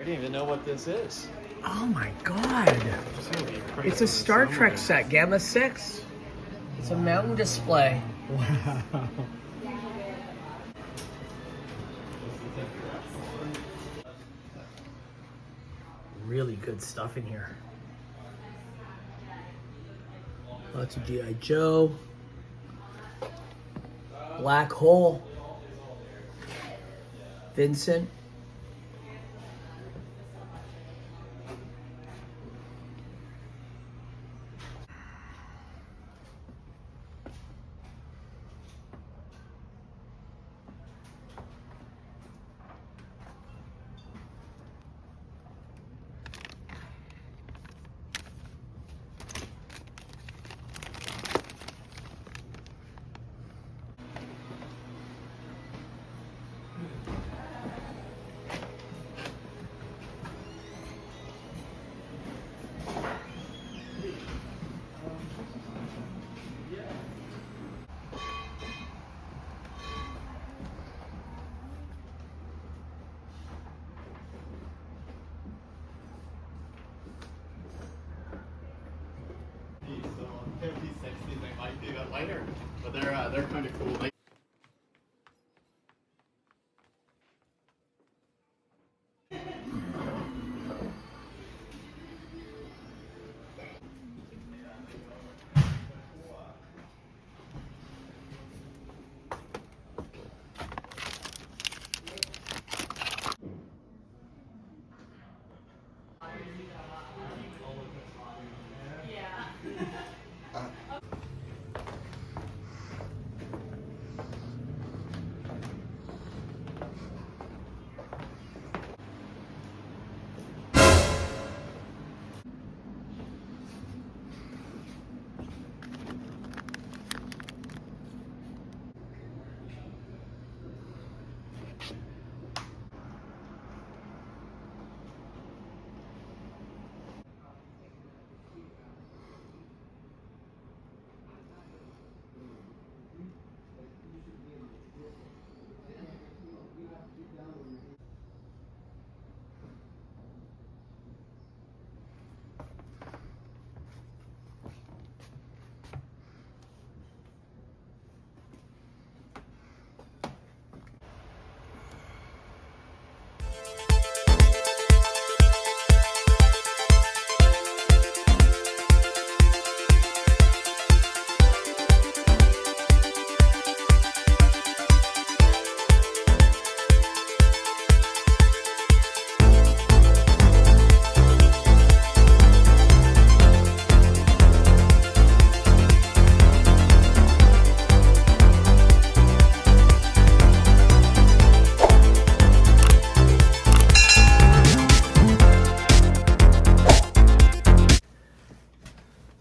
didn't even know what this is. Oh my god. It's a Star Trek set, Gamma 6. It's a mountain display. Wow. Really good stuff in here. Lots of G.I. Joe. Black Hole. Vincent. They might be a bit lighter, but they're kind of cool.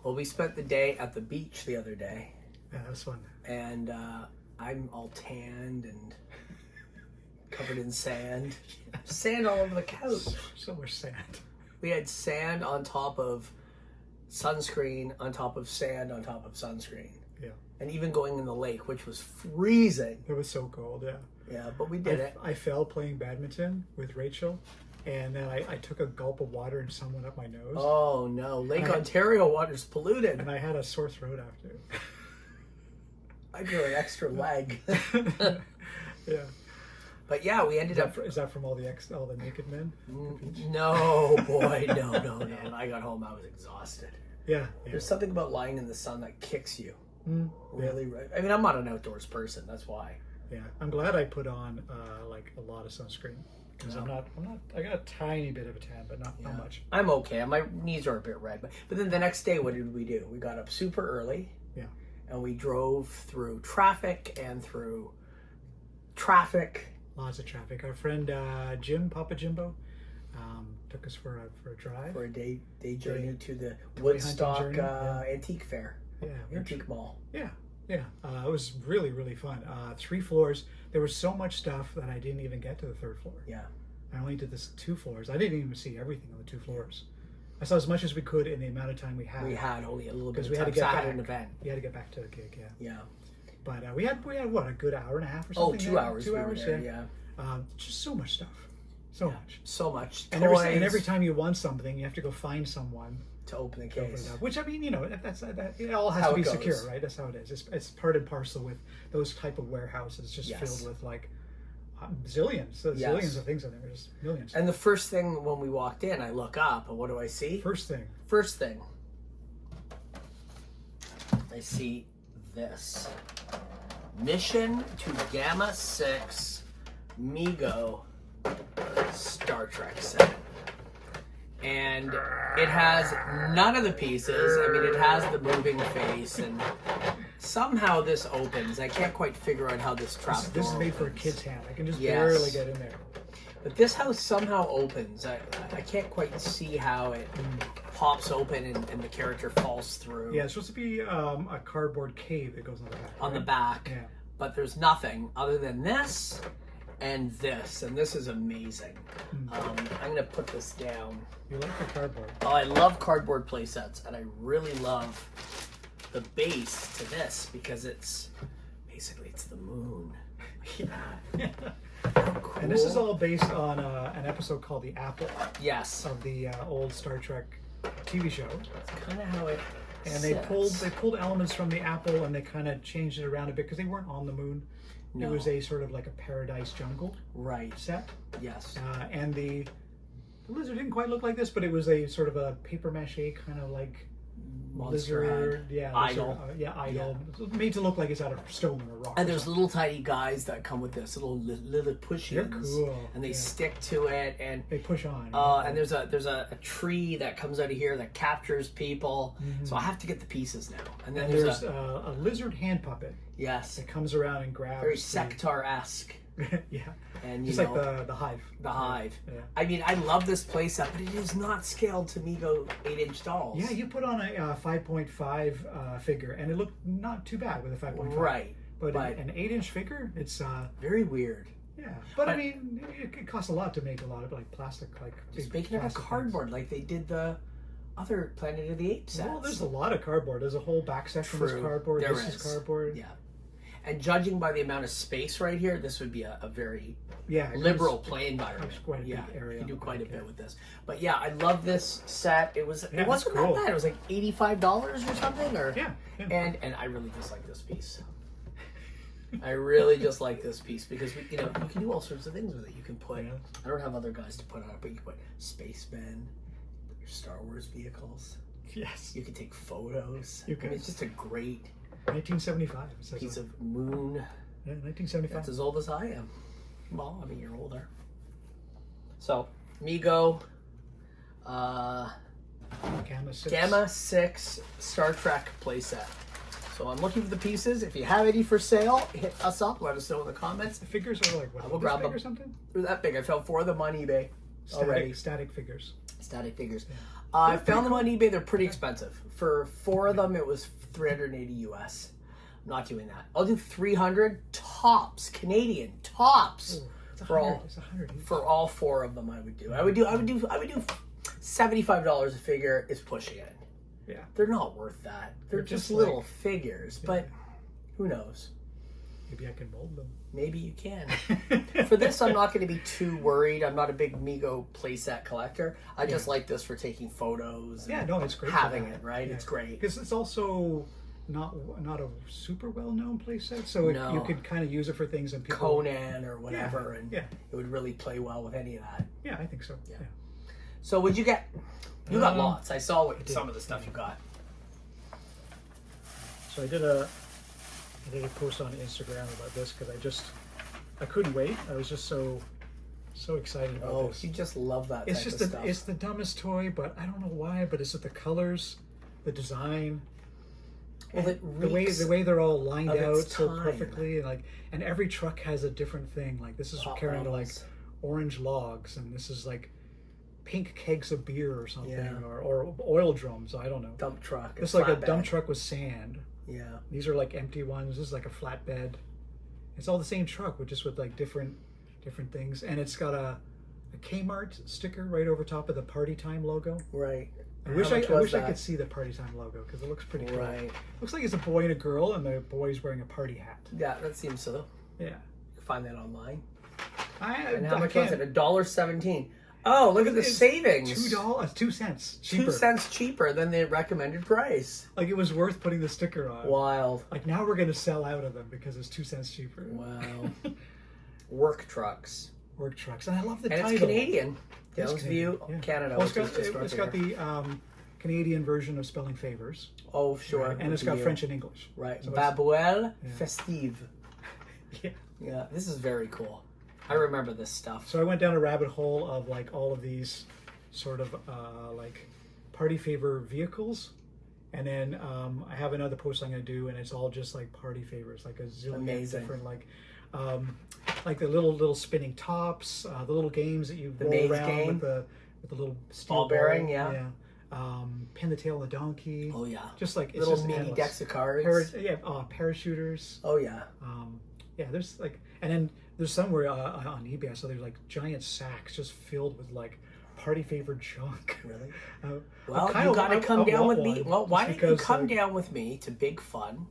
Well, we spent the day at the beach the other day. Yeah, that was fun. And I'm all tanned and covered in sand. Sand all over the couch. So much sand. We had sand on top of sunscreen, on top of sand, on top of sunscreen. Yeah. And even going in the lake, which was freezing. It was so cold, yeah. Yeah, but we did it. I fell playing badminton with Rachel, and then I took a gulp of water and some went up my nose. Oh no, Lake Ontario water's polluted. And I had a sore throat after. I grew an extra leg. Yeah. But yeah, we ended up. Is that from all the naked men? No, boy, no. I got home, I was exhausted. Yeah. There's something about lying in the sun that kicks you. Really, yeah. right? I mean, I'm not an outdoors person. That's why. Yeah, I'm glad I put on like a lot of sunscreen because I'm not. I got a tiny bit of a tan, but not much. I'm okay. My knees are a bit red, but then the next day, what did we do? We got up super early. Yeah. And we drove through traffic and through traffic. Lots of traffic. Our friend Jim, Papa Jimbo, took us for a drive. For a day journey to the Woodstock Antique Fair. Yeah. Antique Mall. Yeah. Yeah. It was really, really fun. 3 floors. There was so much stuff that I didn't even get to the 3rd floor. Yeah. I only did this 2 floors. I didn't even see everything on the 2 floors. I saw as much as we could in the amount of time we had. We had only a little bit of we time. had to get back. An event. We had to get back to the gig, yeah. Yeah. But we had what, a good hour and a half or something? 2 hours. 2 hours, there, yeah. Just so much stuff. So much. So much. And every time you want something, you have to go find someone to open the to open case. it up. Which, I mean, you know, it all has How to be it goes. secure, right? That's how it is. It's part and parcel with those type of warehouses, just Yes. filled with like zillions of things in there. There's millions. And the first thing when we walked in, I look up, and what do I see? First thing. I see this. Mission to Gamma 6 Mego Star Trek set. And it has none of the pieces. I mean, it has the moving face, and somehow this opens. I can't quite figure out how this trap door This is made for a opens. kid's hand. I can just Yes. barely get in there. But this house somehow opens. I can't quite see how it pops open and the character falls through. Yeah, it's supposed to be a cardboard cave that goes on the back. On the right? back. Yeah. But there's nothing other than this and this is amazing. I'm gonna put this down. You like the cardboard? Oh, I love cardboard play sets, and I really love the base to this because it's basically it's the moon. Yeah. Cool. And this is all based on an episode called The Apple Yes. of the old Star Trek TV show. That's kind of how it. And they sits. pulled elements from the Apple and they kind of changed it around a bit because they weren't on the moon. No. It was a sort of like a paradise jungle Right. set. Yes. And the lizard didn't quite look like this, but it was a sort of a paper mache kind of like Monster lizard, head. yeah, Idol. idol, made to look like it's out of stone or rock. And or there's something. little tiny guys that come with this little pushies. They're cool, And they yeah. stick to it, and They push on. and there's a tree that comes out of here that captures people. So I have to get the pieces now. And then and there's there's a lizard hand puppet yes, that comes around and grabs. very the- Sector-esque. yeah, And you just know, like the hive. the hive. Yeah. I mean, I love this playset, but it is not scaled to Mego 8-inch dolls. Yeah, you put on a 5.5 figure, and it looked not too bad with a 5.5. Right. But, but- an 8-inch figure, it's Very weird. yeah. But I But- mean, it costs a lot to make a lot of like plastic, like big Speaking of a plastic cardboard, like they did the other Planet of the Apes things. sets. Well, there's a lot of cardboard. There's a whole back section that's True. cardboard. There This is is. cardboard. Yeah. And judging by the amount of space right here, this would be a very Yeah, it liberal goes- play environment. It's quite a yeah, big area you can do on the quite a back, bit yeah. with this. But yeah, I love this set. It Yeah, it wasn't it's cool. that bad. It was like $85 or something. Or Yeah, yeah. And I really just like this piece. I really just like this piece because you can do all sorts of things with it. You can put Yeah. I don't have other guys to put on it, but you can put spacemen, your Star Wars vehicles. Yes. You can take photos. You I mean, can. it's just a great 1975. It says piece it. of moon. Yeah, 1975. That's as old as I am. Well, I mean, you're older. So, Mego, Gamma 6. 6 Star Trek playset. So I'm looking for the pieces. If you have any for sale, hit us up. Let us know in the comments. The figures are like what? I will this grab big them. or something? They're that big. I found 4 of them on eBay already. Static figures. Static figures. Yeah. I They're found them on pretty eBay. They're pretty expensive. For 4 of them, it was $380 US. I'm not doing that. I'll do 300 tops, Canadian tops. Ooh, it's For 100. all- It's 100 each. For all 4 of them, I would do. I would do $75 a figure is pushing it. Yeah. They're not worth that. They're They're just just little like- figures, but who knows? Maybe I can mold them. Maybe you can. For this, I'm not going to be too worried. I'm not a big Mego playset collector. I just like this for taking photos. And Yeah, no, it's great. for having that. it, right? Yeah. It's great. Because it's also not a super well known playset, so No. you could kind of use it for things and people. Conan or whatever, and Yeah. it would really play well with any of that. Yeah, I think so. Yeah. Yeah. So, what'd you get? You got Um, lots. I saw did. some of the stuff you got. So I did a post on Instagram about this because I couldn't wait. I was just so excited about Oh, this. you just love that It's type just of stuff. it's the dumbest toy, but I don't know why. But it's just the colors, the design, Well, it the reeks way they're all lined of out its so time. perfectly, and every truck has a different thing. Like this is Hot carrying like Wheels. orange logs, and this is like pink kegs of beer or something, Yeah. or oil drums. I don't know. dump truck. It's like a flatbed. dump truck with sand. Yeah. These are like empty ones. This is like a flatbed. It's all the same truck, with just with like different things, and it's got a Kmart sticker right over top of the Party Time logo. Right. I wish How I much was wish I that? could see the Party Time logo because it looks pretty cool. Right. Looks like it's a boy and a girl, and the boy's wearing a party hat. Yeah, that seems so. Yeah. You can find that online. And how much was it? $1.17. Oh, look at the savings. $2, 2 cents cheaper. 2 cents cheaper than the recommended price. Like, it was worth putting the sticker on. Wild. Like, now we're going to sell out of them because it's 2 cents cheaper. Wow. Work trucks. Work trucks. And I love the and title. It's Canadian. It's View, yeah. Canada. Well, it's got the Canadian version of spelling favors. Oh, sure. Right? And it's got French and English. Right. So Babouel Festive. Yeah. Yeah, this is very cool. I remember this stuff. So I went down a rabbit hole of like all of these sort of like party favor vehicles. And then I have another post I'm going to do, and it's all just like party favors, like a zillion different like the little spinning tops, the little games that you roll around with the little steel ball bearing, yeah. Pin the tail on the donkey. Oh yeah. Just like it's little just mini endless. decks of cards. Parachuters. Oh yeah. Yeah, there's like, and then there's somewhere on eBay I saw there's like giant sacks just filled with like party favor junk. Really? Well, you got to come down with me. Well, why don't you come down with me to Big Fun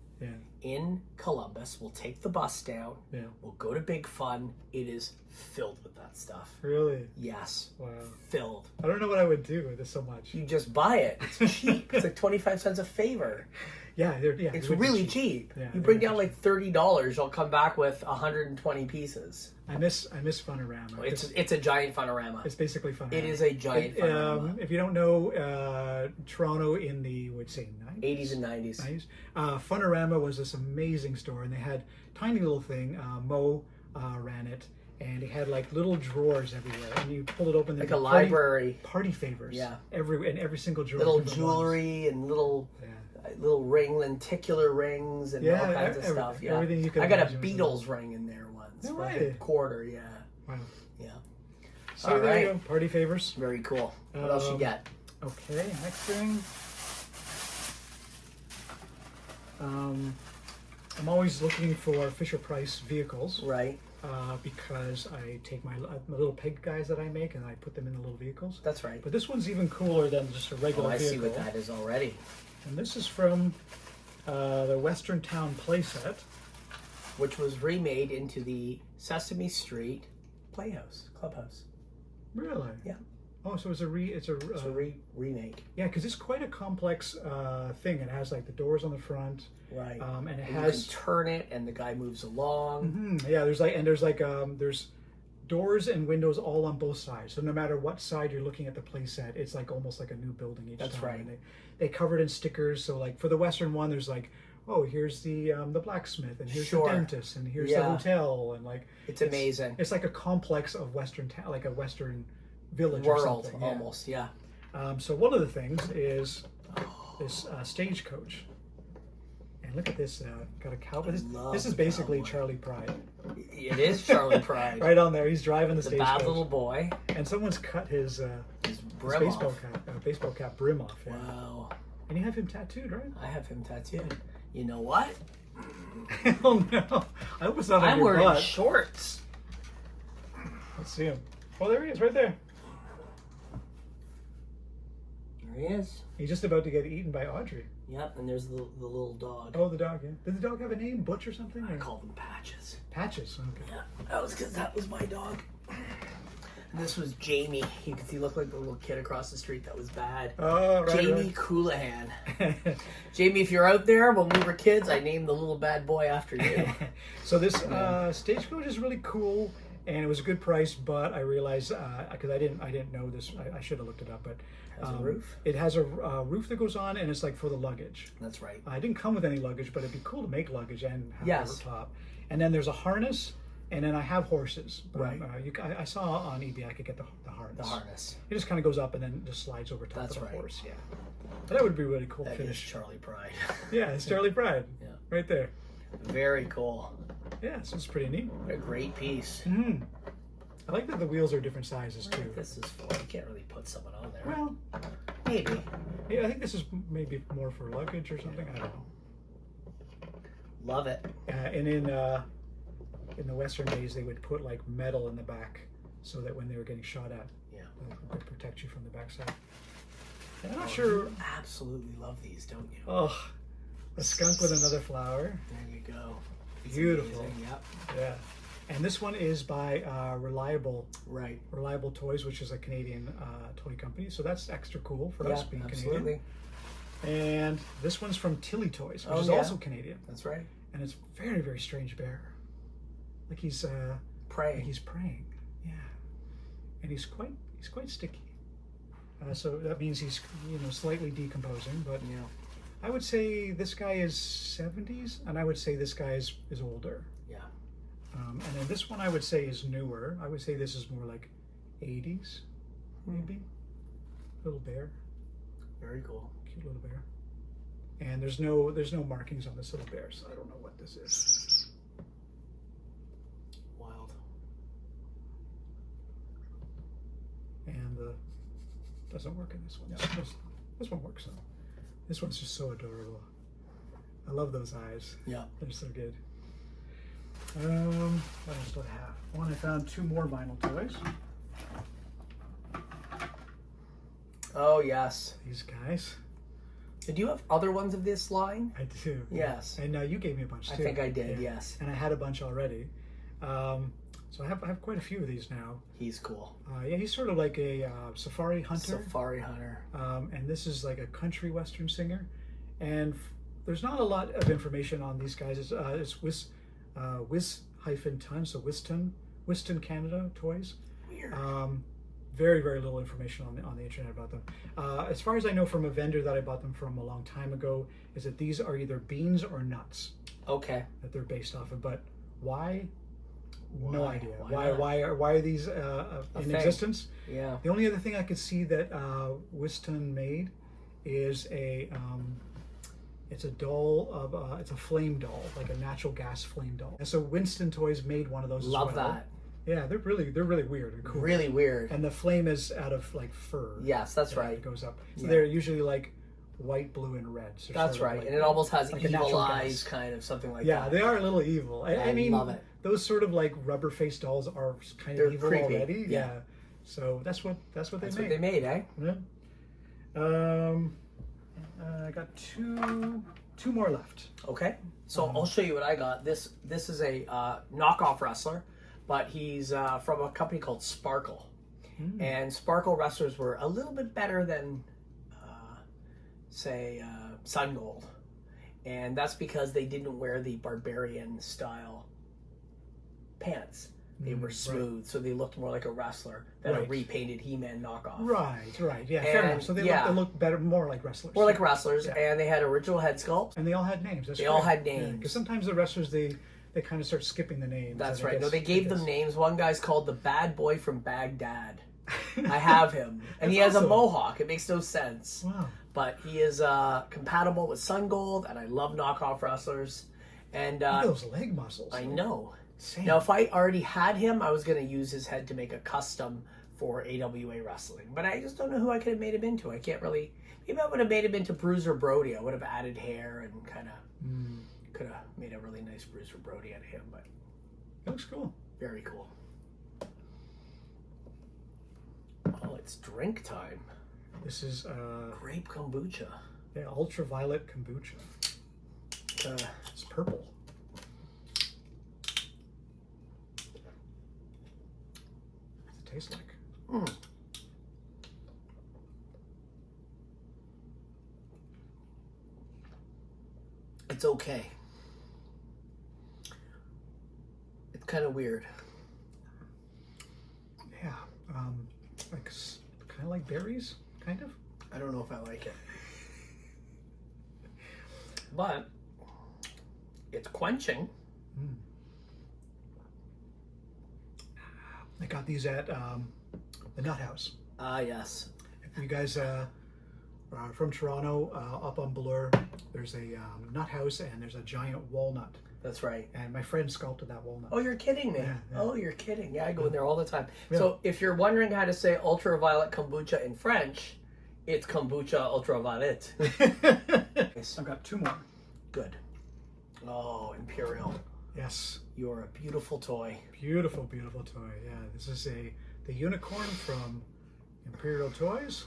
in Columbus? We'll take the bus down. Yeah. We'll go to Big Fun. It is filled with that stuff. Really? Yes. Wow. Filled. I don't know what I would do with this so much. You just buy it. It's cheap. It's like 25 cents a favor. Yeah, it's really cheap. Yeah, you bring down like $30, you'll come back with 120 pieces. I miss Funorama. It's a giant Funorama. It's basically Funorama. It is a giant Funorama. If you don't know, Toronto in the 80s and 90s. Funorama was this amazing store, and they had tiny little thing. Mo ran it, and it had like little drawers everywhere, and you pull it open, like a library. Party favors. Yeah. Every single drawer. Little jewelry and little lenticular rings and all kinds of stuff. Yeah, everything you could. I got a Beatles ring in there once. No for way. a quarter. Yeah. Wow. Yeah. So all there you go. Party favors. Very cool. What else you got? Okay, next thing. I'm always looking for Fisher-Price vehicles. Right. Because I take my little peg guys that I make and I put them in the little vehicles. That's right. But this one's even cooler than just a regular vehicle. I see what that is already. And this is from the Western Town playset, which was remade into the Sesame Street clubhouse. Really? Yeah. Oh, so it's a remake. Yeah, because it's quite a complex thing. It has like the doors on the front, right? And it and has you can turn it, and the guy moves along. Mm-hmm. Yeah, there's doors and windows all on both sides. So no matter what side you're looking at the playset, it's like almost like a new building each time. That's right. And they covered in stickers. So like for the Western one, there's like, oh, here's the blacksmith, and here's the dentist, and here's the hotel, and like it's amazing. It's like a complex of Western town, like a Western village world, or something. Almost, yeah. So one of the things is this stagecoach. And look at this, got a cowboy. This is basically Charlie Pride. It is Charlie Pride. Right on there, he's driving the stagecoach. The bad little boy. And someone's cut his baseball cap brim off. Yeah. Wow. And you have him tattooed, right? I have him tattooed. You know what? Oh no! I hope it's not on your butt. I'm wearing shorts. Let's see him. Oh, there he is, right there. There he is. He's just about to get eaten by Audrey. Yep, and there's the little dog. Oh, the dog, yeah. Did the dog have a name? Butch or something? I call them Patches. Patches, okay. Yeah, that was because that was my dog. And this was Jamie. You could see, looked like the little kid across the street that was bad. Oh, right. Jamie Coolahan. Jamie, if you're out there, when we were kids, I named the little bad boy after you. So this stagecoach is really cool. And it was a good price, but I realized because I didn't know this, I should have looked it up. But has a roof. It has a roof that goes on, and it's like for the luggage. That's right. I didn't come with any luggage, but it'd be cool to make luggage and have yes. a top. And then there's a harness, and then I have horses. But, right. I saw on eBay I could get the harness. The harness. It just kind of goes up and then just slides over top That's of the right. horse. Yeah. But that would be really cool. That finish. is Charlie Pride. Yeah, it's Charlie Pride. Yeah. Right there. Very cool. Yeah, so it's pretty neat. What a great piece. Mm-hmm. I like that the wheels are different sizes too. This is for, you can't really put someone on there. Well, maybe. Yeah, I think this is maybe more for luggage or something. I don't know. Love it. And in the Western days, they would put like metal in the back so that when they were getting shot at, it would protect you from the backside. And I'm not sure. You absolutely love these, don't you? Oh, a skunk with another flower. There you go. Beautiful. Yep. Yeah. And this one is by Reliable Right. Toys, which is a Canadian toy company. So that's extra cool for us being absolutely. Canadian. And this one's from Tilly Toys, which is yeah. also Canadian. That's right. And it's very, very strange bear. Like he's Praying. like he's praying. Yeah. And he's quite sticky. So that means he's slightly decomposing. But Yeah. I would say this guy is 70s, and I would say this guy is older. Yeah. And then this one I would say is newer. I would say this is more like 80s, maybe. Little bear, Very cool. cute little bear. And there's no markings on this little bear, so I don't know what this is. Wild. And doesn't work in this one. This one works though. This one's just so adorable. I love those eyes. Yeah. They're so good. What else do I have? One, I found 2 more vinyl toys. Oh yes. These guys. Did you have other ones of this line? I do. Yes. And you gave me a bunch too. I think I did. Yes. And I had a bunch already. So I have quite a few of these now. He's cool. Yeah, he's sort of like a safari hunter. Safari hunter. And this is like a country western singer. And there's not a lot of information on these guys. It's Wiz-Ton, so Winston Canada Toys. Weird. Very, very little information on the internet about them. As far as I know from a vendor that I bought them from a long time ago, is that these are either beans or nuts Okay. that they're based off of. But why? No idea. not? Why are these in thing. existence? Yeah. The only other thing I could see that Winston made is it's a doll of it's a flame doll, like a natural gas flame doll. And so Winston Toys made one of those. Love as well. that. Yeah, they're really weird and cool. Really weird. And the flame is out of like fur. Yes, that's Yeah, right. It goes up. So Yeah. they're usually like white, blue, and red. So That's sort of right. like- And it almost has like a evil natural eyes, gas. kind of something like Yeah, that. they are a little evil. I mean, love it. those sort of like rubber faced dolls are kind They're of evil creepy. already. Yeah. So that's what they That's made. what they made, eh? Yeah. I got two more left. Okay. So I'll show you what I got. This is a knockoff wrestler, but he's from a company called Sparkle. And Sparkle wrestlers were a little bit better than, say, Sun Gold. And that's because they didn't wear the barbarian style pants. They were smooth, so they looked more like a wrestler than a Right. repainted He-Man knockoff. Right. Yeah, fair And, enough. So they yeah. look better, more like wrestlers. More like wrestlers, Yeah. and they had original head sculpt. And they all had names. They all had names. Because sometimes the wrestlers they kind of start skipping the names. That's and it right. No, gets- they gave it them gets- names. One guy's called the Bad Boy from Baghdad. I have him, and he That's has a awesome. mohawk. It makes no sense, Wow. but he is compatible with Sun Gold, and I love knockoff wrestlers. And Look at those leg muscles. I know. Insane. Now, if I already had him, I was going to use his head to make a custom for AWA wrestling, but I just don't know who I could have made him into. I can't really. Maybe I would have made him into Bruiser Brody. I would have added hair and kind of could have made a really nice Bruiser Brody out of him. But It looks cool. very cool. Oh, it's drink time. This is Grape kombucha. ultraviolet kombucha. It's purple. What's it taste like? It's okay. It's kind of weird. Yeah, like kind of like berries, kind of. I don't know if I like it. But it's quenching. I got these at the Nut House. Ah, yes. If you guys are from Toronto, up on Bloor, there's a nut house and there's a giant walnut. That's right. And my friend sculpted that walnut. Oh, you're kidding me. Yeah. Oh, you're kidding. Yeah, I go in there all the time. Yeah. So if you're wondering how to say ultraviolet kombucha in French, it's kombucha ultraviolet. I've got 2 more. Good. Oh, Imperial. Yes. You're a beautiful toy. Beautiful, beautiful toy. Yeah, this is the unicorn from Imperial Toys.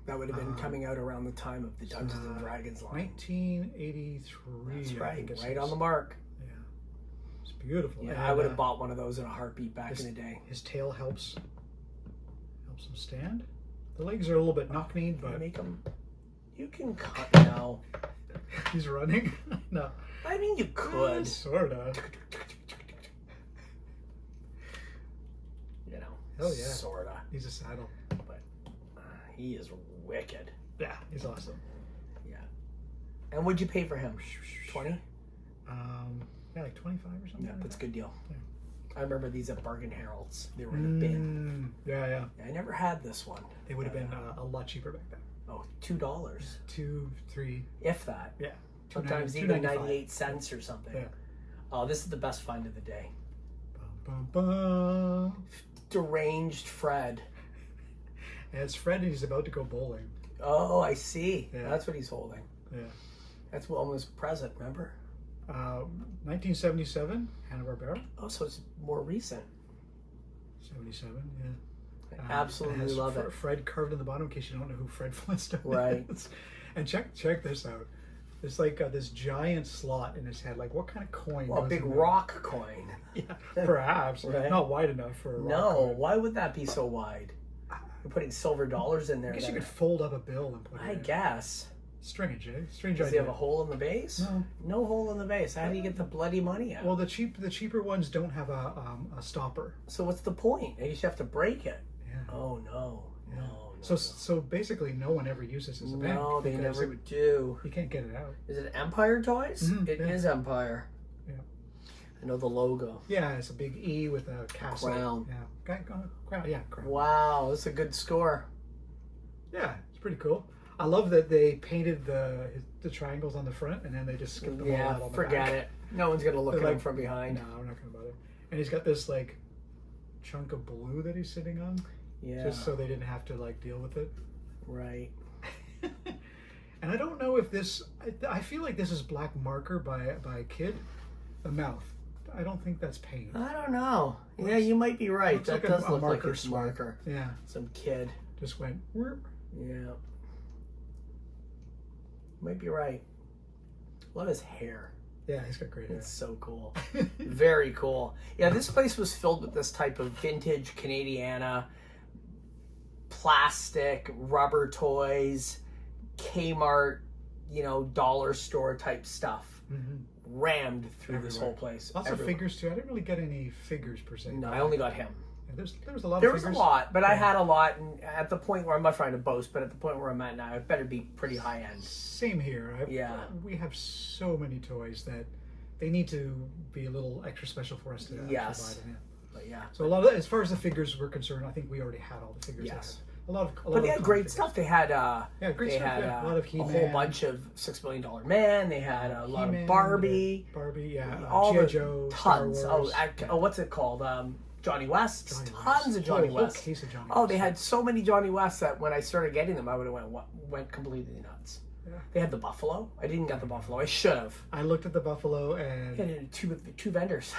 That would have been coming out around the time of the Dungeons and Dragons line. 1983. That's I right. think it Right says. on the mark. Yeah. It's beautiful. Yeah, And, I would have bought one of those in a heartbeat back his, in the day. His tail helps him stand. The legs are a little bit knock-kneed, but Make them. You can cut now. he's running. No, I mean, you could. sorta. You know. Hell yeah. Sorta. He's a saddle. But he is wicked. Yeah, he's awesome. Yeah. And what'd you pay for him? 20? Yeah, like 25 or something. Yeah, like that's a that. good deal. Yeah. I remember these at Bargain Harold's. They were in a bin. Yeah. I never had this one. They would have been a lot cheaper back then. Oh, $2. 2, 3. If that. Yeah. Sometimes $2.95. even 98 cents or something. Yeah. Oh, this is the best find of the day. Bum, bum, bum. Deranged Fred. And it's Fred, and he's about to go bowling. Oh, I see. Yeah. That's what he's holding. Yeah. That's almost a present, remember? 1977, Hanna-Barbera. Oh, so it's more recent. 77, yeah. I absolutely has love it. Fred carved in the bottom, in case you don't know who Fred Flintstone Right. is. And check this out. There's like this giant slot in his head. Like, what kind of coin? Well, a goes big in there? rock coin. Yeah, perhaps. Right. Not wide enough for a rock No, coin. why would that be so wide? You're putting silver dollars in there. I guess you then. could fold up a bill and put it I in. guess. Strange, eh? Strange Does he idea. have a hole in the base? No. No hole in the base. How do you get the bloody money out? Well, the cheaper ones don't have a stopper. So what's the point? I guess you have to break it. Yeah. Oh no. Yeah. No. So basically, no one ever uses it as a bank. No, they because never do. You can't get it out. Is it Empire Toys? Mhm, It is yeah. Empire. Yeah. I know the logo. Yeah, it's a big E with a castle. Crown. Yeah. Crown. Yeah, crown. Wow, that's a good score. Yeah, it's pretty cool. I love that they painted the triangles on the front and then they just skipped them all Yeah, out on the forget back. it. No one's gonna look They're at him like, from behind. No, we're not gonna bother. And he's got this like chunk of blue that he's sitting on, Yeah. just so they didn't have to like deal with it. Right. And I don't know if this. I feel like this is black marker by a kid. The mouth. I don't think that's paint. I don't know. Yeah, you might be right. Looks That like does a look like marker it's swipe. marker. Yeah, Some kid. just went. Whoop. Yeah. Might be right. Love his hair. Yeah, he's got great hair. It's so cool. Very cool. Yeah, this place was filled with this type of vintage Canadiana, plastic, rubber toys, Kmart, dollar store type stuff. Mm-hmm. Rammed through this Everywhere. whole place. Lots Everywhere. of figures too. I didn't really get any figures per se. No, I only got him. Yeah, there was a lot There of was figures. a lot, but I Yeah. had a lot, and at the point where I'm not trying to boast, but at the point where I'm at now, it better be pretty high end. Same here. Yeah. We have so many toys that they need to be a little extra special for us to actually Yes. buy them in. But yeah. So a lot of, as far as the figures were concerned, I think we already had all the figures. Yes. A lot of. But they had common great figures. stuff. They had great they stuff, had yeah. A lot of a He-Man. whole bunch of $6 Million Man. They had a lot He-Man, of Barbie. Barbie, yeah. All G.I. the Joe, Star tons. Wars. What's it called? Johnny West. Johnny Tons West. of Johnny Whole West. case of Johnny Oh, West. they had so many Johnny Wests that when I started getting them, I would have went completely nuts. Yeah. They had the Buffalo. I didn't get the Buffalo. I should have. I looked at the Buffalo and. And two vendors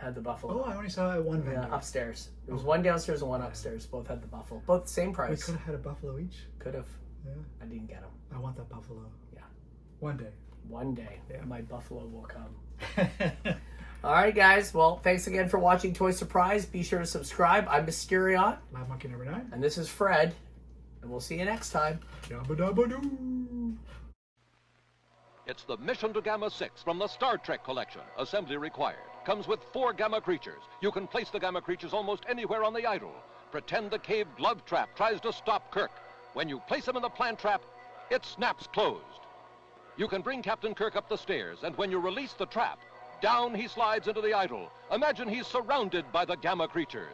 had the Buffalo. Oh, I only saw one vendor. Yeah, upstairs. There was one downstairs and one upstairs. Both had the Buffalo. Both the same We price. could have had a Buffalo each. Could have. Yeah. I didn't get them. I want that Buffalo. Yeah. One day. One day, Yeah. my Buffalo will come. All right, guys. Well, thanks again for watching Toy Surprise. Be sure to subscribe. I'm Mysterion, Labmoney number 9. and this is Fred. And we'll see you next time. Dabba dabba doo. It's the Mission to Gamma 6 from the Star Trek collection. Assembly required. Comes with 4 Gamma creatures. You can place the Gamma creatures almost anywhere on the idol. Pretend the cave glove trap tries to stop Kirk. When you place him in the plant trap, it snaps closed. You can bring Captain Kirk up the stairs, and when you release the trap, down he slides into the idol. Imagine he's surrounded by the Gamma creatures.